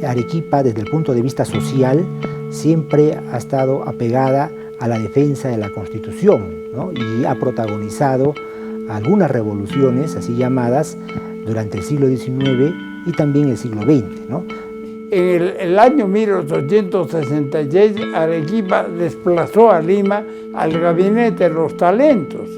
Arequipa, desde el punto de vista social, siempre ha estado apegada a la defensa de la Constitución, ¿no? Y ha protagonizado algunas revoluciones, así llamadas, durante el siglo XIX y también el siglo XX, ¿no? En el año 1866, Arequipa desplazó a Lima al Gabinete de los Talentos.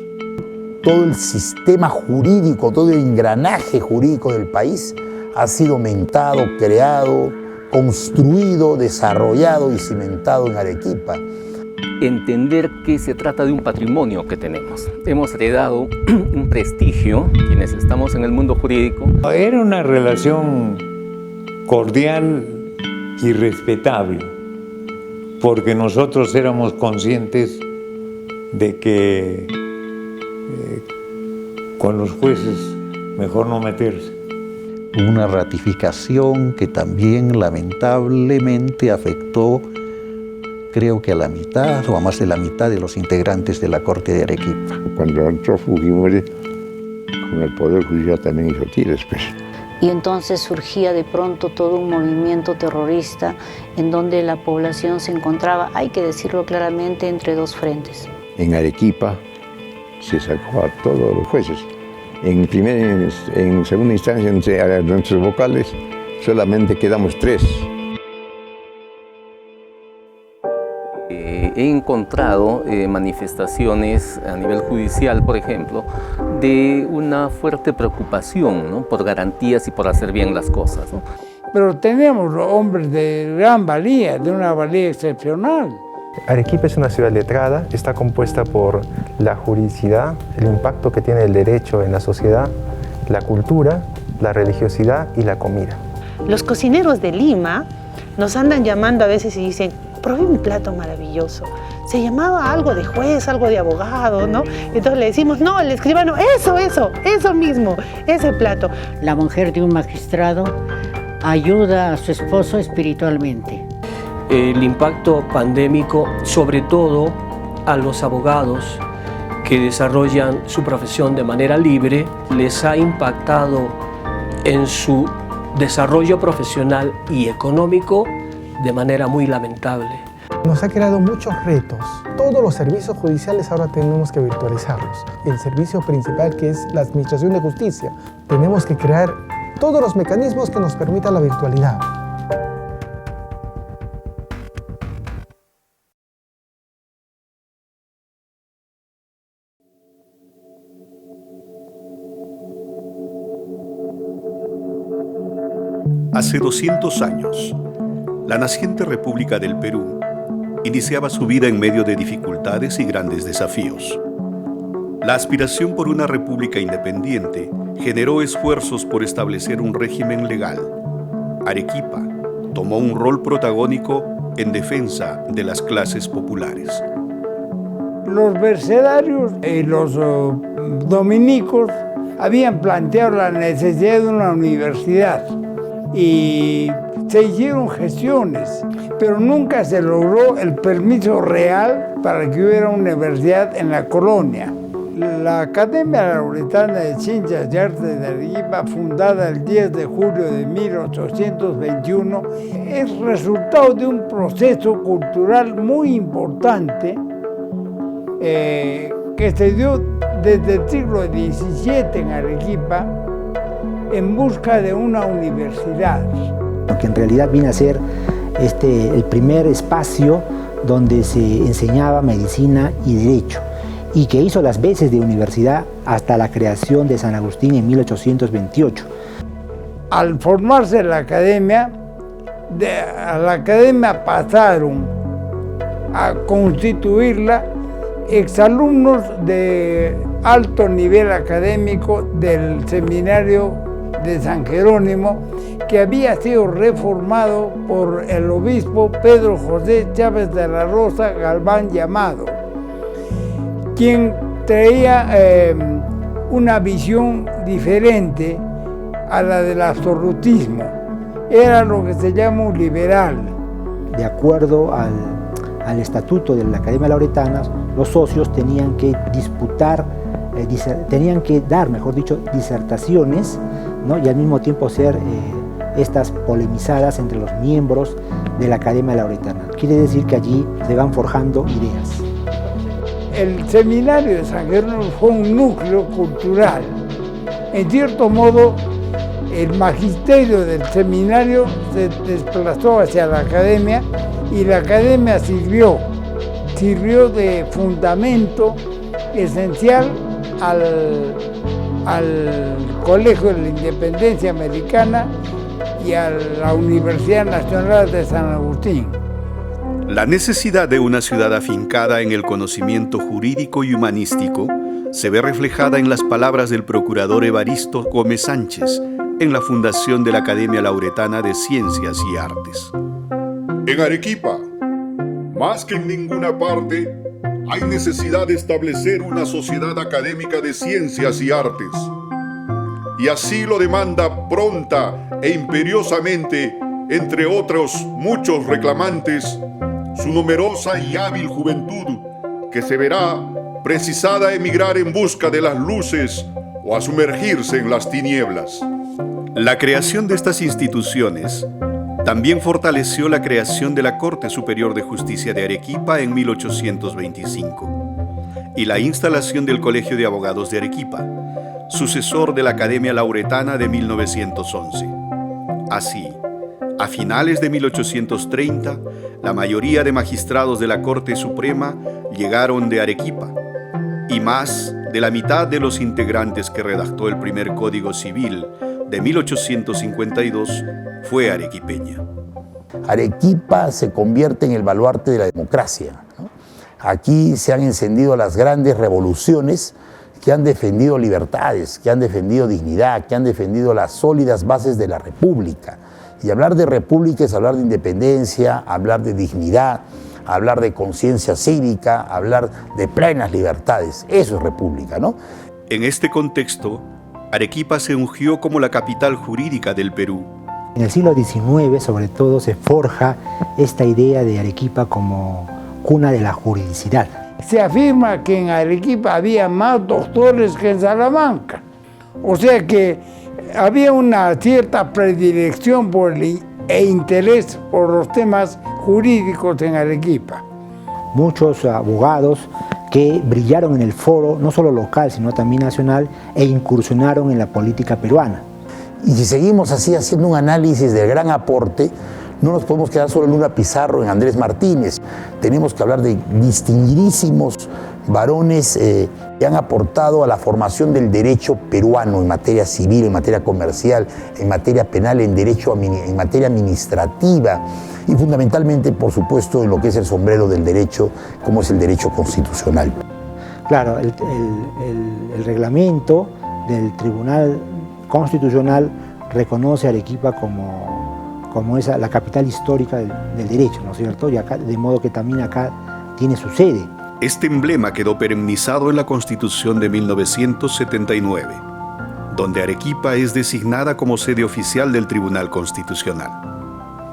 Todo el sistema jurídico, todo el engranaje jurídico del país ha sido mentado, creado, construido, desarrollado y cimentado en Arequipa. Entender que se trata de un patrimonio que tenemos. Hemos heredado un prestigio, quienes estamos en el mundo jurídico. Era una relación cordial y respetable, porque nosotros éramos conscientes de que con los jueces mejor no meterse. Una ratificación que también lamentablemente afectó, creo que a la mitad o a más de la mitad de los integrantes de la Corte de Arequipa. Cuando entró Fujimori, con el Poder Judicial también hizo tires, pues. Y entonces surgía de pronto todo un movimiento terrorista en donde la población se encontraba, hay que decirlo claramente, entre dos frentes. En Arequipa se sacó a todos los jueces. En segunda instancia, entre nuestros vocales, solamente quedamos 3. He encontrado manifestaciones a nivel judicial, por ejemplo, de una fuerte preocupación, ¿no?, por garantías y por hacer bien las cosas, ¿no? Pero tenemos hombres de gran valía, de una valía excepcional. Arequipa es una ciudad letrada, está compuesta por la juridicidad, el impacto que tiene el derecho en la sociedad, la cultura, la religiosidad y la comida. Los cocineros de Lima nos andan llamando a veces y dicen: probé un plato maravilloso. Se llamaba algo de juez, algo de abogado, ¿no? Entonces le decimos: no, el escribano, eso mismo, ese plato. La mujer de un magistrado ayuda a su esposo espiritualmente. El impacto pandémico, sobre todo a los abogados que desarrollan su profesión de manera libre, les ha impactado en su desarrollo profesional y económico de manera muy lamentable. Nos ha creado muchos retos. Todos los servicios judiciales ahora tenemos que virtualizarlos. El servicio principal, que es la Administración de Justicia, tenemos que crear todos los mecanismos que nos permitan la virtualidad. Hace 200 años, la naciente República del Perú iniciaba su vida en medio de dificultades y grandes desafíos. La aspiración por una república independiente generó esfuerzos por establecer un régimen legal. Arequipa tomó un rol protagónico en defensa de las clases populares. Los mercedarios y los dominicos habían planteado la necesidad de una universidad y se hicieron gestiones, pero nunca se logró el permiso real para que hubiera una universidad en la colonia. La Academia Lauretana de Ciencias y Artes de Arequipa, fundada el 10 de julio de 1821, es resultado de un proceso cultural muy importante que se dio desde el siglo XVII en Arequipa en busca de una universidad. Que en realidad viene a ser el primer espacio donde se enseñaba medicina y derecho, y que hizo las veces de universidad hasta la creación de San Agustín en 1828. Al formarse la academia, a la academia pasaron a constituirla exalumnos de alto nivel académico del seminario de San Jerónimo, que había sido reformado por el obispo Pedro José Chávez de la Rosa Galván Llamado, quien traía una visión diferente a la del absolutismo. Era lo que se llama un liberal. De acuerdo al estatuto de la Academia Lauretana, los socios tenían que tenían que dar, mejor dicho, disertaciones, ¿no?, y al mismo tiempo ser estas polemizadas entre los miembros de la Academia Lauretana. Quiere decir que allí se van forjando ideas. El seminario de San Jerónimo fue un núcleo cultural. En cierto modo, el magisterio del seminario se desplazó hacia la academia y la academia sirvió de fundamento esencial al Colegio de la Independencia Americana y a la Universidad Nacional de San Agustín. La necesidad de una ciudad afincada en el conocimiento jurídico y humanístico se ve reflejada en las palabras del procurador Evaristo Gómez Sánchez en la fundación de la Academia Lauretana de Ciencias y Artes. En Arequipa, más que en ninguna parte, hay necesidad de establecer una sociedad académica de ciencias y artes. Y así lo demanda pronta e imperiosamente, entre otros muchos reclamantes, su numerosa y hábil juventud, que se verá precisada a emigrar en busca de las luces o a sumergirse en las tinieblas. La creación de estas instituciones también fortaleció la creación de la Corte Superior de Justicia de Arequipa en 1825 y la instalación del Colegio de Abogados de Arequipa, sucesor de la Academia Lauretana de 1911. Así, a finales de 1830, la mayoría de magistrados de la Corte Suprema llegaron de Arequipa, y más de la mitad de los integrantes que redactó el primer Código Civil de 1852 fue arequipeña. Arequipa se convierte en el baluarte de la democracia, ¿no? Aquí se han encendido las grandes revoluciones que han defendido libertades, que han defendido dignidad, que han defendido las sólidas bases de la república. Y hablar de república es hablar de independencia, hablar de dignidad, hablar de conciencia cívica, hablar de plenas libertades. Eso es república, ¿no? En este contexto, Arequipa se ungió como la capital jurídica del Perú. En el siglo XIX, sobre todo, se forja esta idea de Arequipa como cuna de la juridicidad. Se afirma que en Arequipa había más doctores que en Salamanca. O sea que había una cierta predilección e interés por los temas jurídicos en Arequipa. Muchos abogados que brillaron en el foro, no solo local, sino también nacional, e incursionaron en la política peruana. Y si seguimos así haciendo un análisis del gran aporte, no nos podemos quedar solo en Luna Pizarro, en Andrés Martínez. Tenemos que hablar de distinguidísimos varones que han aportado a la formación del derecho peruano en materia civil, en materia comercial, en materia penal, en materia administrativa y fundamentalmente, por supuesto, en lo que es el sombrero del derecho, como es el derecho constitucional. Claro, el reglamento del Tribunal Constitucional reconoce a Arequipa como la capital histórica del derecho, ¿no es cierto? Y acá, de modo que también acá tiene su sede. Este emblema quedó perennizado en la Constitución de 1979, donde Arequipa es designada como sede oficial del Tribunal Constitucional.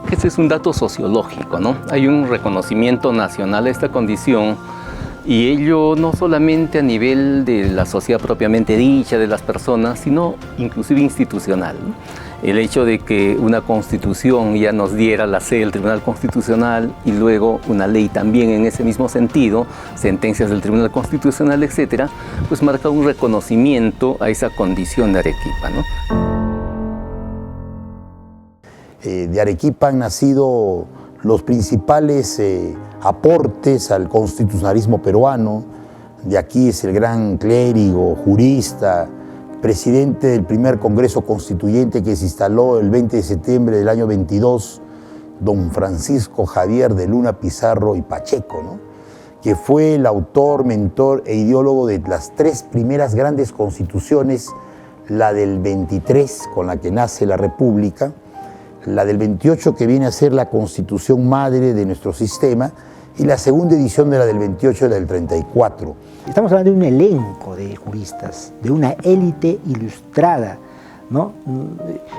Este es un dato sociológico, ¿no? Hay un reconocimiento nacional a esta condición y ello no solamente a nivel de la sociedad propiamente dicha, de las personas, sino inclusive institucional, ¿no? El hecho de que una constitución ya nos diera la sede del Tribunal Constitucional y luego una ley también en ese mismo sentido, sentencias del Tribunal Constitucional, etcétera, pues marca un reconocimiento a esa condición de Arequipa, ¿no? De Arequipa han nacido los principales aportes al constitucionalismo peruano. De aquí es el gran clérigo, jurista, presidente del primer Congreso Constituyente que se instaló el 20 de septiembre del año 22, don Francisco Javier de Luna Pizarro y Pacheco, ¿no? Que fue el autor, mentor e ideólogo de las tres primeras grandes constituciones, la del 23, con la que nace la República, la del 28, que viene a ser la constitución madre de nuestro sistema, y la segunda edición de la del 28 y la del 34. Estamos hablando de un elenco de juristas, de una élite ilustrada, ¿no?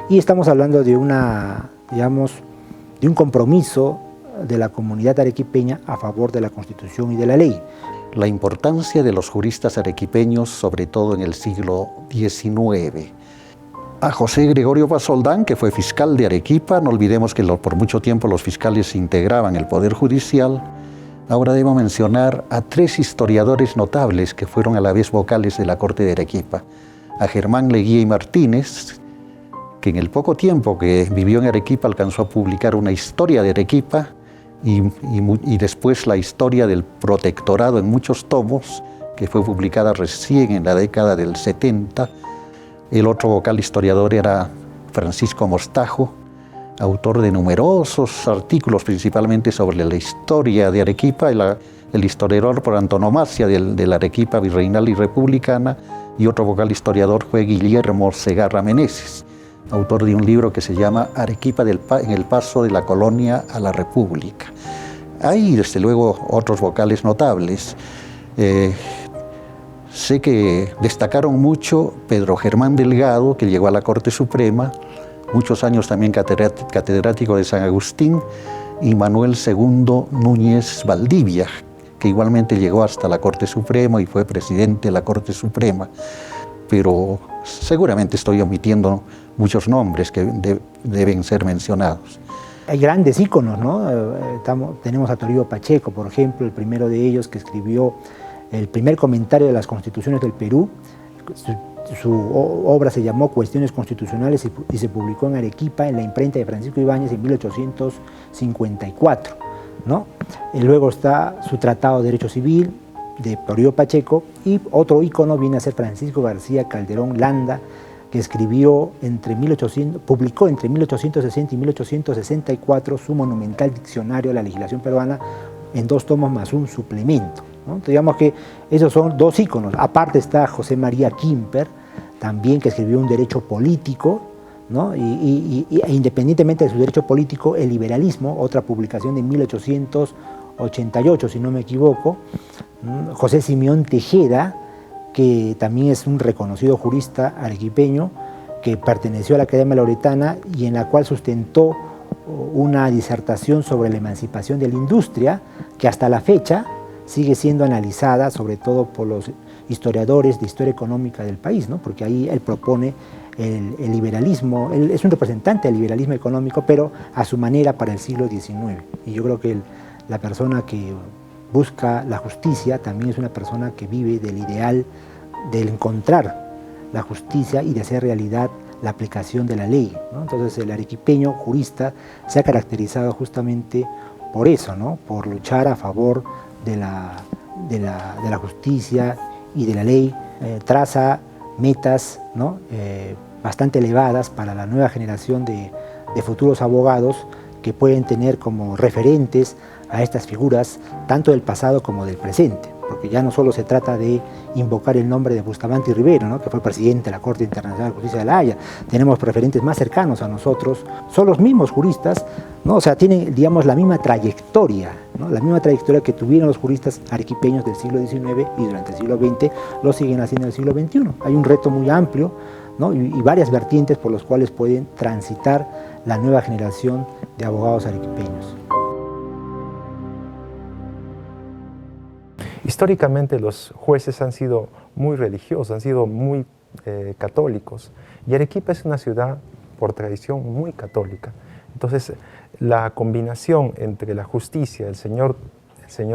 Y estamos hablando de de un compromiso de la comunidad arequipeña a favor de la Constitución y de la ley. La importancia de los juristas arequipeños, sobre todo en el siglo XIX. a José Gregorio Basoldán, que fue fiscal de Arequipa. No olvidemos que por mucho tiempo los fiscales integraban el Poder Judicial. Ahora debo mencionar a 3 historiadores notables que fueron a la vez vocales de la Corte de Arequipa. A Germán Leguía y Martínez, que en el poco tiempo que vivió en Arequipa alcanzó a publicar una historia de Arequipa y después la historia del protectorado en muchos tomos, que fue publicada recién en la década del 70. El otro vocal historiador era Francisco Mostajo, autor de numerosos artículos, principalmente sobre la historia de Arequipa, el historiador por antonomasia de la Arequipa virreinal y republicana, y otro vocal historiador fue Guillermo Segarra Meneses, autor de un libro que se llama Arequipa en el paso de la colonia a la república. Hay, desde luego, otros vocales notables. Sé que destacaron mucho Pedro Germán Delgado, que llegó a la Corte Suprema, muchos años también catedrático de San Agustín, y Manuel II Núñez Valdivia, que igualmente llegó hasta la Corte Suprema y fue presidente de la Corte Suprema. Pero seguramente estoy omitiendo muchos nombres que deben ser mencionados. Hay grandes íconos, ¿no? Tenemos a Toribio Pacheco, por ejemplo, el primero de ellos que escribió el primer comentario de las constituciones del Perú. Su obra se llamó Cuestiones Constitucionales y se publicó en Arequipa en la imprenta de Francisco Ibáñez en 1854, ¿no? Y luego está su Tratado de Derecho Civil de Toribio Pacheco, y otro ícono viene a ser Francisco García Calderón Landa, que publicó entre 1860 y 1864 su monumental diccionario de la legislación peruana en 2 tomos más un suplemento, ¿no? Entonces, digamos que esos son 2 íconos. Aparte está José María Quimper, también, que escribió un derecho político, ¿no? E independientemente de su derecho político, el liberalismo, otra publicación de 1888, si no me equivoco. José Simeón Tejeda, que también es un reconocido jurista arequipeño, que perteneció a la Academia Lauretana y en la cual sustentó una disertación sobre la emancipación de la industria, que hasta la fecha sigue siendo analizada, sobre todo por los historiadores de historia económica del país, ¿no? Porque ahí él propone el liberalismo, él es un representante del liberalismo económico, pero a su manera para el siglo XIX. Y yo creo que la persona que busca la justicia también es una persona que vive del ideal del encontrar la justicia y de hacer realidad la aplicación de la ley, ¿no? Entonces el arequipeño jurista se ha caracterizado justamente por eso, ¿no? Por luchar a favor de la justicia y de la ley, traza metas, ¿no? Bastante elevadas para la nueva generación de futuros abogados que pueden tener como referentes a estas figuras tanto del pasado como del presente, porque ya no solo se trata de invocar el nombre de Bustamante y Rivero, ¿no? Que fue presidente de la Corte Internacional de Justicia de La Haya. Tenemos referentes más cercanos a nosotros, son los mismos juristas, ¿no? O sea, tienen, digamos, la misma trayectoria, ¿no? La misma trayectoria que tuvieron los juristas arequipeños del siglo XIX y durante el siglo XX lo siguen haciendo en el siglo XXI. Hay un reto muy amplio, ¿no? y varias vertientes por los cuales pueden transitar la nueva generación de abogados arequipeños. Históricamente los jueces han sido muy religiosos, han sido muy católicos, y Arequipa es una ciudad por tradición muy católica. Entonces la combinación entre la justicia, el señor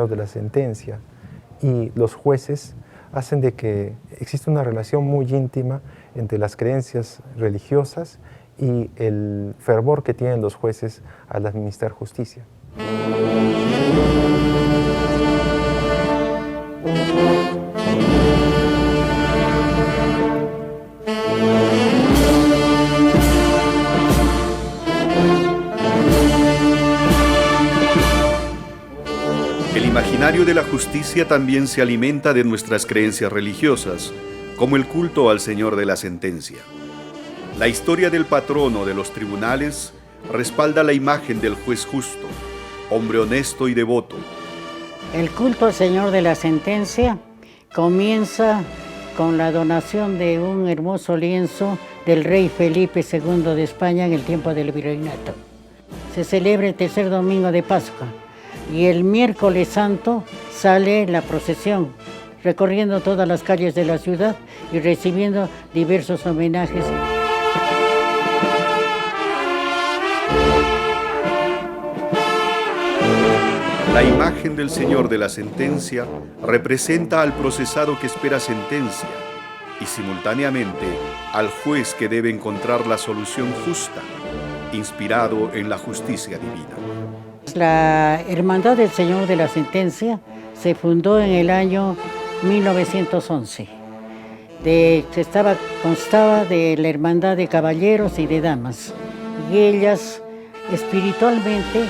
de la sentencia y los jueces hacen de que existe una relación muy íntima entre las creencias religiosas y el fervor que tienen los jueces al administrar justicia. El imaginario de la justicia también se alimenta de nuestras creencias religiosas, como el culto al Señor de la Sentencia. La historia del patrono de los tribunales respalda la imagen del juez justo, hombre honesto y devoto. El culto al Señor de la Sentencia comienza con la donación de un hermoso lienzo del rey Felipe II de España en el tiempo del virreinato. Se celebra el tercer domingo de Pascua y el miércoles santo sale la procesión, recorriendo todas las calles de la ciudad y recibiendo diversos homenajes. La imagen del señor de la sentencia representa al procesado que espera sentencia y simultáneamente al juez que debe encontrar la solución justa, inspirado en la justicia divina. La Hermandad del Señor de la Sentencia se fundó en el año 1911. Constaba de la Hermandad de Caballeros y de Damas. Y ellas espiritualmente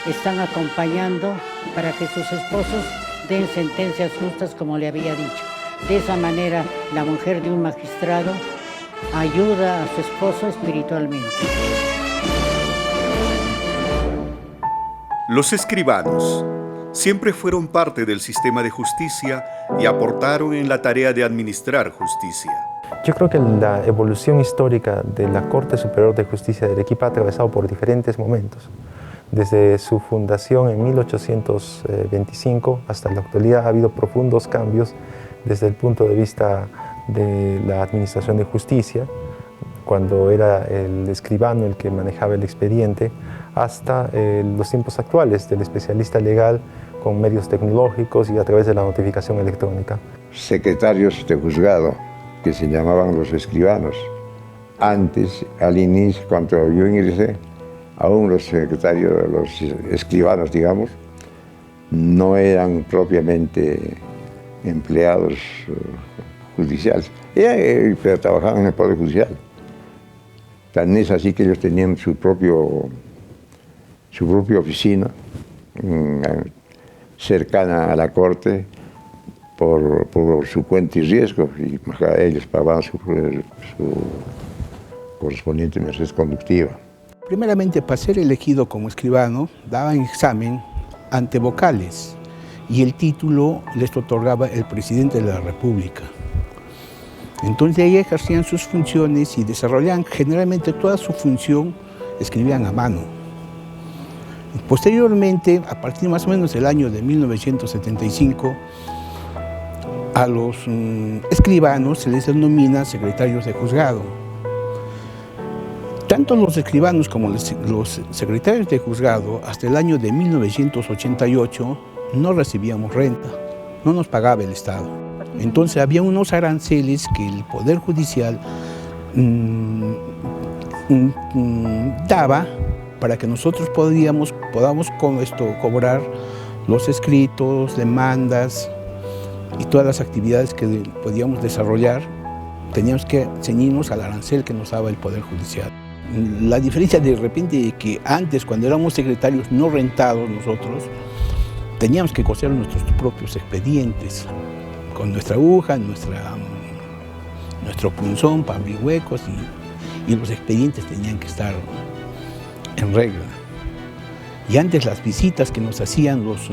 están acompañando para que sus esposos den sentencias justas, como le había dicho. De esa manera, la mujer de un magistrado ayuda a su esposo espiritualmente. Los escribanos siempre fueron parte del sistema de justicia y aportaron en la tarea de administrar justicia. Yo creo que la evolución histórica de la Corte Superior de Justicia de Arequipa ha atravesado por diferentes momentos. Desde su fundación en 1825 hasta la actualidad ha habido profundos cambios desde el punto de vista de la administración de justicia, cuando era el escribano el que manejaba el expediente, hasta los tiempos actuales del especialista legal con medios tecnológicos y a través de la notificación electrónica. Secretarios de juzgado, que se llamaban los escribanos. Antes, al inicio, cuando yo ingresé, aún los secretarios, los escribanos, digamos, no eran propiamente empleados judiciales, pero trabajaban en el Poder Judicial. Tan es así que ellos tenían su propia oficina cercana a la Corte por su cuenta y riesgo, y ellos pagaban su correspondiente merced conductiva. Primeramente, para ser elegido como escribano, daban examen ante vocales y el título les otorgaba el presidente de la República. Entonces ahí ejercían sus funciones y desarrollaban generalmente toda su función, escribían a mano. Posteriormente, a partir más o menos del año de 1975, a los escribanos se les denomina secretarios de juzgado. Tanto los escribanos como los secretarios de juzgado, hasta el año de 1988, no recibíamos renta, no nos pagaba el Estado. Entonces había unos aranceles que el Poder Judicial daba para que nosotros podamos cobrar los escritos, demandas y todas las actividades que podíamos desarrollar. Teníamos que ceñirnos al arancel que nos daba el Poder Judicial. La diferencia de repente de que antes, cuando éramos secretarios no rentados nosotros, teníamos que coser nuestros propios expedientes, con nuestra aguja, nuestro punzón para abrir huecos, y los expedientes tenían que estar en regla. Y antes las visitas que nos hacían los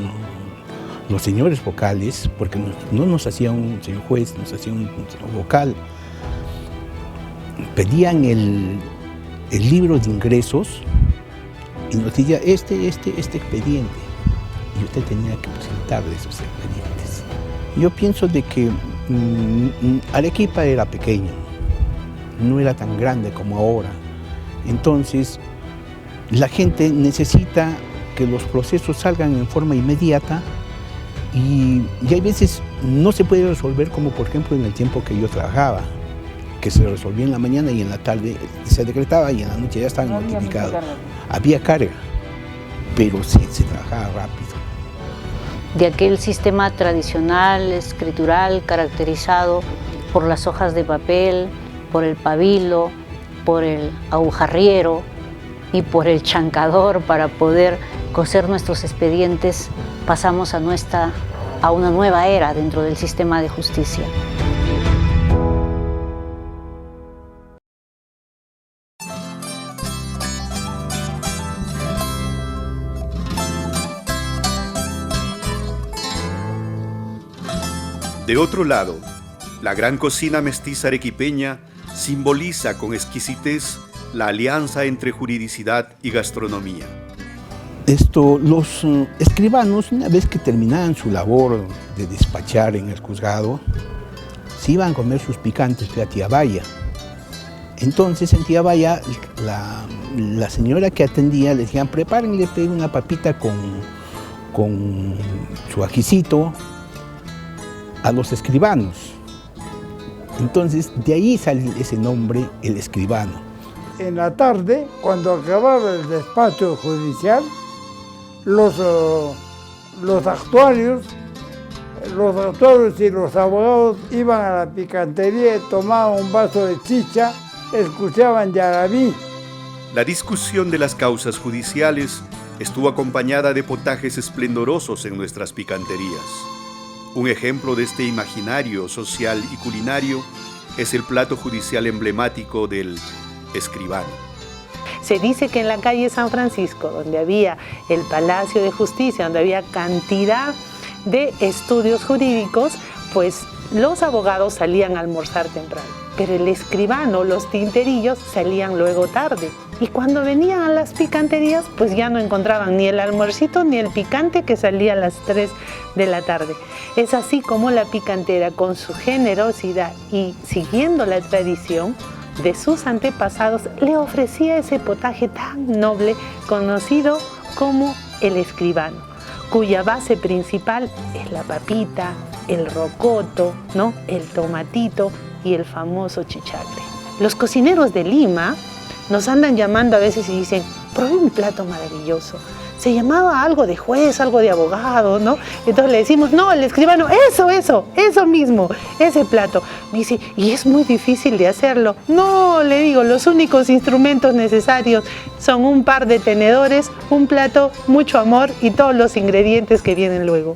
señores vocales, porque no nos hacía un señor juez, nos hacía un señor vocal, pedían el libro de ingresos y nos decía este expediente, y usted tenía que presentarle esos expedientes. Yo pienso de que Arequipa era pequeño, no era tan grande como ahora. Entonces, la gente necesita que los procesos salgan en forma inmediata y hay veces no se puede resolver, como por ejemplo en el tiempo que yo trabajaba, que se resolvía en la mañana y en la tarde se decretaba y en la noche ya estaban notificados. Había carga, pero sí se trabajaba rápido. De aquel sistema tradicional, escritural, caracterizado por las hojas de papel, por el pabilo, por el agujarriero y por el chancador para poder coser nuestros expedientes, pasamos a una nueva era dentro del sistema de justicia. De otro lado, la gran cocina mestiza arequipeña simboliza con exquisitez la alianza entre juridicidad y gastronomía. Los escribanos, una vez que terminaban su labor de despachar en el juzgado, se iban a comer sus picantes a Tiabaya. Entonces en Tiabaya la señora que atendía le decían, prepárenle una papita con su ajicito a los escribanos. Entonces, de ahí sale ese nombre, el escribano. En la tarde, cuando acababa el despacho judicial, los actuarios y los abogados iban a la picantería y tomaban un vaso de chicha, escuchaban yarabí. La discusión de las causas judiciales estuvo acompañada de potajes esplendorosos en nuestras picanterías. Un ejemplo de este imaginario social y culinario es el plato judicial emblemático del escribano. Se dice que en la calle San Francisco, donde había el Palacio de Justicia, donde había cantidad de estudios jurídicos, pues los abogados salían a almorzar temprano, pero el escribano, los tinterillos, salían luego tarde. Y cuando venían a las picanterías, pues ya no encontraban ni el almuercito ni el picante que salía a las 3 de la tarde. Es así como la picantera, con su generosidad y siguiendo la tradición de sus antepasados, le ofrecía ese potaje tan noble conocido como el escribano, cuya base principal es la papita, el rocoto, ¿no?, el tomatito y el famoso chichacle. Los cocineros de Lima nos andan llamando a veces y dicen, probé un plato maravilloso. Se llamaba algo de juez, algo de abogado, ¿no? Entonces le decimos, no, el escribano, eso mismo, ese plato. Me dice, y es muy difícil de hacerlo. No, le digo, los únicos instrumentos necesarios son un par de tenedores, un plato, mucho amor y todos los ingredientes que vienen luego.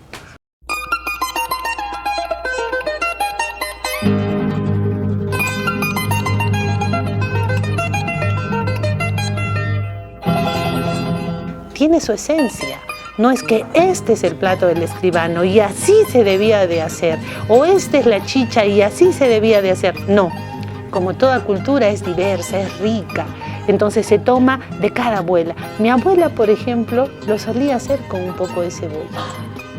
Tiene su esencia. No es que este es el plato del escribano y así se debía de hacer, o esta es la chicha y así se debía de hacer. No, como toda cultura es diversa, es rica, entonces se toma de cada abuela. Mi abuela, por ejemplo, lo solía hacer con un poco de cebolla,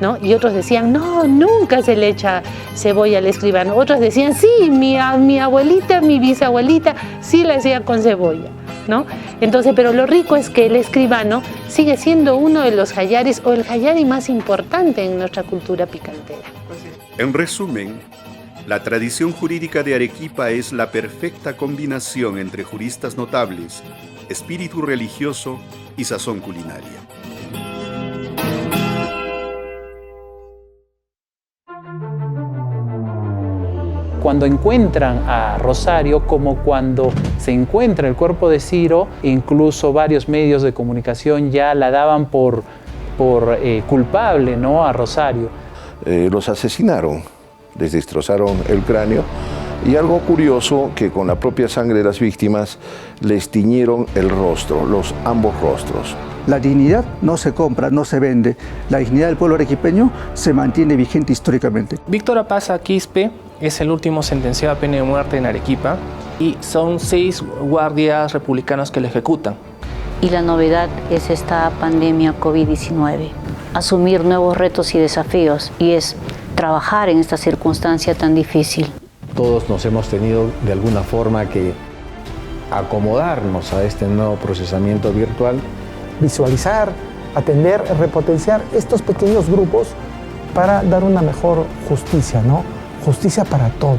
¿no? Y otros decían, no, nunca se le echa cebolla al escribano. Otros decían, sí, mi abuelita, mi bisabuelita, sí la hacía con cebolla, ¿no? Entonces, pero lo rico es que el escribano sigue siendo uno de los hallares o el hallari más importante en nuestra cultura picantera. En resumen, la tradición jurídica de Arequipa es la perfecta combinación entre juristas notables, espíritu religioso y sazón culinaria. Cuando encuentran a Rosario, como cuando se encuentra el cuerpo de Ciro, incluso varios medios de comunicación ya la daban por culpable, ¿no?, a Rosario. Los asesinaron, les destrozaron el cráneo y algo curioso, que con la propia sangre de las víctimas les tiñeron el rostro, ambos rostros. La dignidad no se compra, no se vende. La dignidad del pueblo arequipeño se mantiene vigente históricamente. Víctor Apaza Quispe es el último sentenciado a pena de muerte en Arequipa y son 6 guardias republicanos que lo ejecutan. Y la novedad es esta pandemia COVID-19. Asumir nuevos retos y desafíos, y es trabajar en esta circunstancia tan difícil. Todos nos hemos tenido de alguna forma que acomodarnos a este nuevo procesamiento virtual. Visualizar, atender, repotenciar estos pequeños grupos para dar una mejor justicia, ¿no? Justicia para todos.